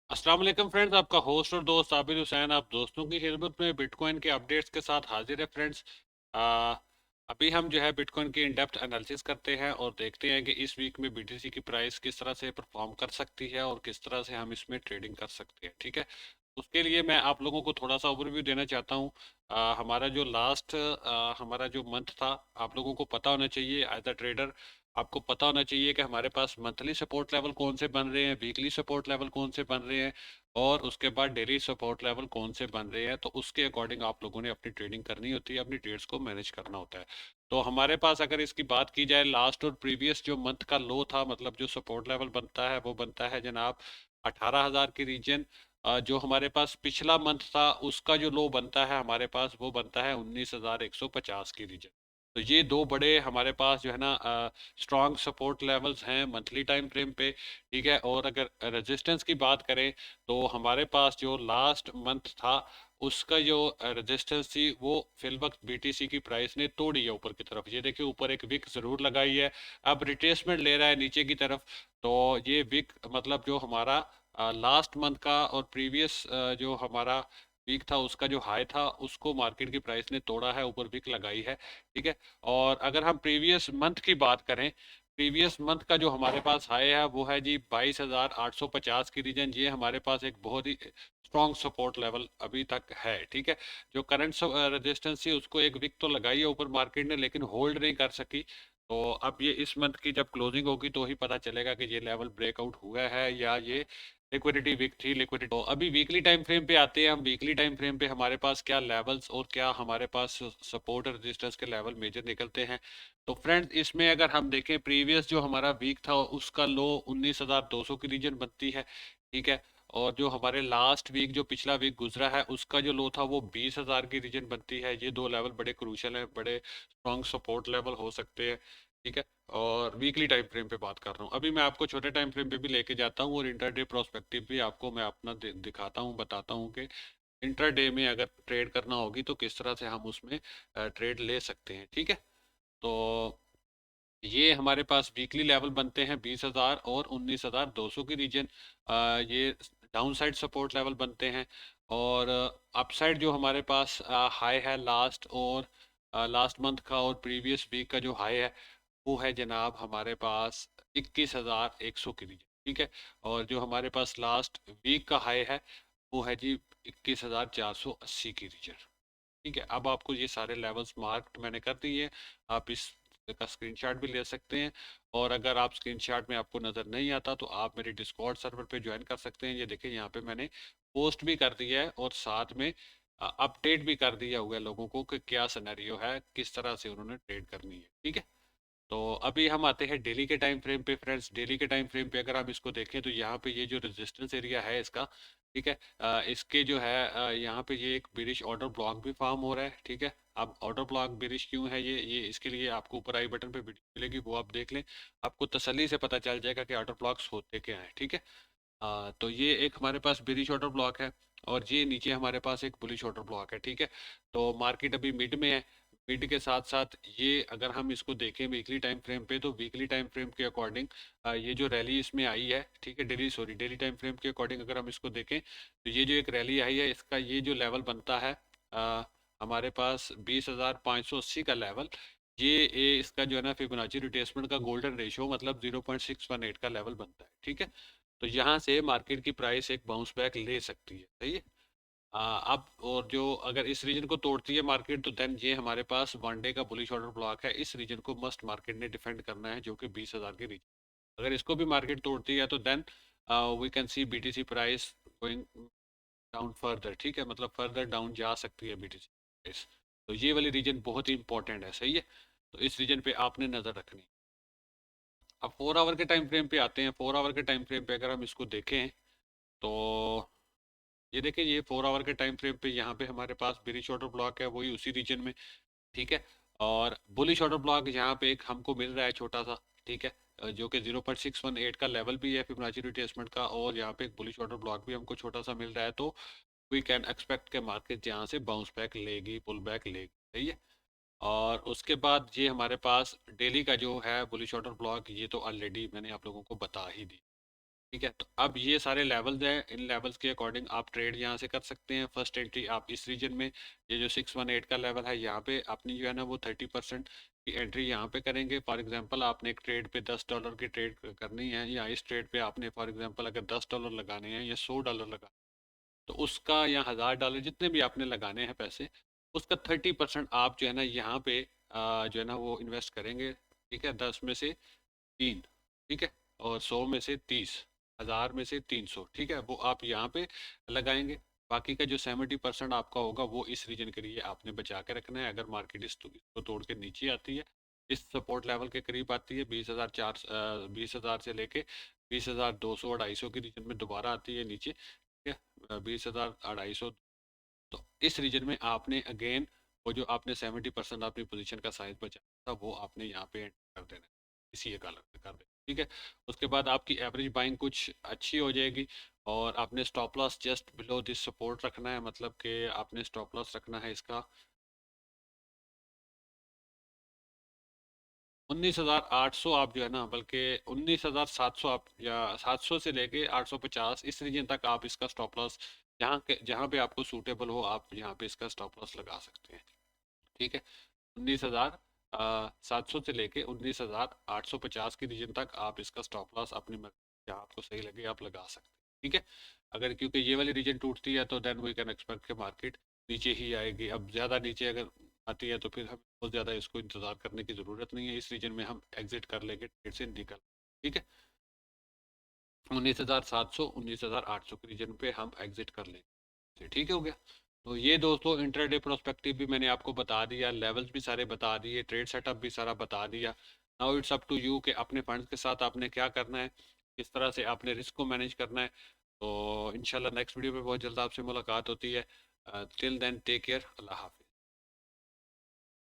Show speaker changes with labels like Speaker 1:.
Speaker 1: अस्सलाम वालेकुम फ्रेंड्स, आपका होस्ट और दोस्त आबिद हुसैन आप दोस्तों की खिदमत में बिटकॉइन के अपडेट्स के साथ हाजिर है फ्रेंड्स। आ, अभी हम जो है बिटकॉइन की इन डेप्थ एनालिसिस करते हैं और देखते हैं कि इस वीक में बीटीसी की प्राइस किस तरह से परफॉर्म कर सकती है और किस तरह से हम इसमें ट्रेडिंग कर सकते हैं। ठीक है, उसके लिए मैं आप लोगों को थोड़ा सा ओवरव्यू देना चाहता हूँ। हमारा जो लास्ट हमारा जो मंथ था, आप लोगों को पता होना चाहिए एज अ ट्रेडर। आपको पता होना चाहिए कि हमारे पास मंथली सपोर्ट लेवल कौन से बन रहे हैं, वीकली सपोर्ट लेवल कौन से बन रहे हैं और उसके बाद डेली सपोर्ट लेवल कौन से बन रहे हैं। तो उसके अकॉर्डिंग आप लोगों ने अपनी ट्रेडिंग करनी होती है, अपनी ट्रेड्स को मैनेज करना होता है। तो हमारे पास अगर इसकी बात की जाए, लास्ट और प्रीवियस जो मंथ का लो था, मतलब जो सपोर्ट लेवल बनता है वो बनता है जनाब 18,000 की रीजन। जो हमारे पास पिछला मंथ था उसका जो लो बनता है हमारे पास वो बनता है 19,150 की रीजन। तो ये दो बड़े हमारे पास जो है ना स्ट्रॉन्ग सपोर्ट लेवल्स हैं मंथली टाइम फ्रेम पे। ठीक है, और अगर रेजिस्टेंस की बात करें तो हमारे पास जो लास्ट मंथ था उसका जो रेजिस्टेंस थी वो फिल वक्त बीटीसी की प्राइस ने तोड़ी है ऊपर की तरफ। ये देखिए वीक एक विक जरूर लगाई है, अब रिट्रेसमेंट ले रहा है नीचे की तरफ। तो ये विक मतलब जो हमारा लास्ट मंथ का और प्रीवियस जो हमारा वीक था उसका जो हाई था उसको मार्केट की प्राइस ने तोड़ा है, ऊपर विक लगाई है। ठीक है, और अगर हम प्रीवियस मंथ की बात करें, प्रीवियस मंथ का जो हमारे पास हाई है वो है जी 22,850 की रीजन। ये हमारे पास एक बहुत ही स्ट्रॉन्ग सपोर्ट लेवल अभी तक है। ठीक है, जो करंट रेजिस्टेंस थी उसको एक विक तो लगाई है ऊपर मार्केट ने, लेकिन होल्ड नहीं कर सकी। तो अब ये इस मंथ की जब क्लोजिंग होगी तो ही पता चलेगा कि ये लेवल ब्रेकआउट हुआ है या ये लिक्विडिटी वीक थी। लिक्विडिटी तो अभी वीकली टाइम फ्रेम पे आते हैं हम। वीकली टाइम फ्रेम पे हमारे पास क्या लेवल्स और क्या हमारे पास सपोर्ट और रेजिस्टेंस के लेवल मेजर निकलते हैं। तो फ्रेंड्स इसमें अगर हम देखें, प्रीवियस जो हमारा वीक था उसका लो 19,200 की रीजन बनती है। ठीक है, और जो हमारे लास्ट वीक जो पिछला वीक गुजरा है उसका जो लो था वो 20,000 की रीजन बनती है। ये दो लेवल बड़े क्रूशल हैं, बड़े स्ट्रॉन्ग सपोर्ट लेवल हो सकते हैं। ठीक है, और वीकली टाइम फ्रेम पे बात कर रहा हूँ। अभी मैं आपको छोटे टाइम फ्रेम पे भी लेके जाता हूँ और इंटरडे प्रोस्पेक्टिव भी आपको मैं अपना दिखाता हूँ, बताता हूँ कि इंटरडे में अगर ट्रेड करना होगी तो किस तरह से हम उसमें ट्रेड ले सकते हैं। ठीक है, तो ये हमारे पास वीकली लेवल बनते हैं 20,000 और 19,200 की रीजन। ये डाउन साइड सपोर्ट लेवल बनते हैं। और अपसाइड जो हमारे पास हाई है लास्ट और लास्ट मंथ का और प्रीवियस वीक का जो हाई है वो है जनाब हमारे पास 21,100 की रीजन। ठीक है, और जो हमारे पास लास्ट वीक का हाई है वो है जी 21,480 की रीजन। ठीक है, अब आपको ये सारे लेवल्स मार्क्ड मैंने कर दिए। आप इस का स्क्रीनशॉट भी ले सकते हैं, और अगर आप स्क्रीनशॉट में आपको नज़र नहीं आता तो आप मेरे डिस्कॉर्ड सर्वर पे ज्वाइन कर सकते हैं। ये देखिए यहाँ पे मैंने पोस्ट भी कर दिया है और साथ में अपडेट भी कर दिया हुआ है लोगों को कि क्या सिनेरियो है, किस तरह से उन्होंने ट्रेड करनी है। ठीक है, तो अभी हम आते हैं डेली के टाइम फ्रेम पे फ्रेंड्स। डेली के टाइम फ्रेम पे अगर हम इसको देखें तो यहाँ पे ये जो रेजिस्टेंस एरिया है इसका, ठीक है, इसके जो है यहाँ पे ये एक बेरिश ऑर्डर ब्लॉक भी फॉर्म हो रहा है। ठीक है, अब ऑर्डर ब्लॉक बेरिश क्यों है, ये इसके लिए आपको ऊपर आई बटन पे वीडियो मिलेगी, वो आप देख लें, आपको तसल्ली से पता चल जाएगा कि ऑर्डर ब्लॉक्स होते क्या हैं। ठीक है, तो ये एक हमारे पास बेरिश ऑर्डर ब्लॉक है और ये नीचे हमारे पास एक बुलिश ऑर्डर ब्लॉक है। ठीक है, तो मार्केट अभी मिड में है। मिड के साथ साथ ये अगर हम इसको देखें वीकली टाइम फ्रेम पे, तो वीकली टाइम फ्रेम के अकॉर्डिंग ये जो रैली इसमें आई है, ठीक है, डेली टाइम फ्रेम के अकॉर्डिंग अगर हम इसको देखें तो ये जो एक रैली आई है इसका ये जो लेवल बनता है अ, हमारे पास 20,580 का लेवल। ये इसका जो है ना फिबोनाची रिट्रेसमेंट का गोल्डन रेशियो मतलब 0.618 का लेवल बनता है। ठीक है, तो यहाँ से मार्केट की प्राइस एक बाउंस बैक ले सकती है। सही है, अब और जो अगर इस रीजन को तोड़ती है मार्केट तो देन ये हमारे पास वन डे का बुलिश ऑर्डर ब्लॉक है। इस रीजन को मस्ट मार्केट ने डिफेंड करना है जो कि 20,000 के रीजन। अगर इसको भी मार्केट तोड़ती है तो then we can see BTC price going down further. ठीक है, मतलब फर्दर डाउन जा सकती है बीटीसी प्राइस। तो ये वाली रीजन बहुत ही इंपॉर्टेंट है। सही है, तो इस रीजन पे आपने नजर रखनी है। अब 4 आवर के टाइम फ्रेम पे आते हैं। 4 आवर के टाइम फ्रेम पे अगर हम इसको देखें तो ये देखिए, ये 4 आवर के टाइम फ्रेम पे यहाँ पे हमारे पास बेरिश ऑर्डर ब्लॉक है, वही उसी रीजन में। ठीक है, और बुलिश ऑर्डर ब्लॉक यहाँ पे एक हमको मिल रहा है छोटा सा। ठीक है, जो कि 0.618 का लेवल भी है फिबोनाची रिट्रेसमेंट का, और यहाँ पे एक बुलिश ऑर्डर ब्लॉक भी हमको छोटा सा मिल रहा है। तो वी कैन एक्सपेक्ट के मार्केट यहाँ से बाउंस बैक लेगी, पुल बैक लेगी। सही है, और उसके बाद ये हमारे पास डेली का जो है बुलिश ऑर्डर ब्लॉक, ये तो ऑलरेडी मैंने आप लोगों को बता ही दी। ठीक है। तो अब ये सारे लेवल्स हैं, इन लेवल्स के अकॉर्डिंग आप ट्रेड यहाँ से कर सकते हैं। फर्स्ट एंट्री आप इस रीजन में, ये जो 618 का लेवल है यहाँ पे अपनी जो है ना वो 30% की एंट्री यहाँ पे करेंगे। फॉर एग्जांपल आपने एक ट्रेड पे $10 की ट्रेड करनी है, या इस ट्रेड पे आपने फॉर एग्जांपल अगर $10 लगाने हैं या $100 लगा, तो उसका या $1000 जितने भी आपने लगाने हैं पैसे, उसका 30% आप जो है ना यहाँ पे जो है ना वो इन्वेस्ट करेंगे। ठीक है, 10 में से 3, ठीक है, और 100 में से 30, 1000 में से 300, ठीक है, वो आप यहाँ पे लगाएंगे। बाकी का जो 70% आपका होगा वो इस रीजन के लिए आपने बचा के रखना है। अगर मार्केट इसको तोड़ के नीचे आती है, इस सपोर्ट लेवल के करीब आती है, 20,000 से लेके 20,200 250 के रीजन में दोबारा आती है नीचे, ठीक है, 20,000 250, तो इस रीजन में आपने अगेन वो जो आपने 70% अपनी पोजीशन का साइज बचा था वो आपने यहाँ पे एंटर कर देना है, इसी एक कलर पे कर देना, ठीक है। उसके बाद आपकी एवरेज बाइंग कुछ अच्छी हो जाएगी, और आपने stop loss just below this support रखना है, मतलब कि आपने स्टॉप लॉस रखना है इसका 19,800, आप जो है ना बल्कि 19,700 आप, या 700 से लेके 850 इस रीजन तक आप इसका स्टॉप लॉस जहाँ पे आपको सूटेबल हो आप यहाँ पे इसका स्टॉप लॉस लगा सकते हैं। ठीक है, 19,700 से लेके 19,850 की रीजन तक आप इसका स्टॉप लॉस अपनी मर्जी जहाँ आपको सही लगे आप लगा सकते हैं। ठीक है, अगर क्योंकि ये वाली रीजन टूटती है तो देन वी कैन एक्सपेक्ट के मार्केट नीचे ही आएगी। अब ज़्यादा नीचे अगर आती है तो फिर हम बहुत ज़्यादा इसको इंतज़ार करने की ज़रूरत नहीं है, इस रीजन में हम एग्जिट कर लेंगे ट्रेड से निकल। ठीक है, 19,700 19,800 के रीजन पे हम एग्जिट कर लेंगे। ठीक हो गया। तो ये दोस्तों इंट्राडे प्रोस्पेक्टिव भी मैंने आपको बता दिया, लेवल्स भी सारे बता दिए, ट्रेड सेटअप भी सारा बता दिया। Now it's up to you कि अपने फंड्स के साथ आपने क्या करना है, किस तरह से आपने रिस्क को मैनेज करना है। तो इंशाल्लाह नेक्स्ट वीडियो में बहुत जल्द आपसे मुलाकात होती है। टिल देन टेक केयर, अल्लाह हाफ़िज़।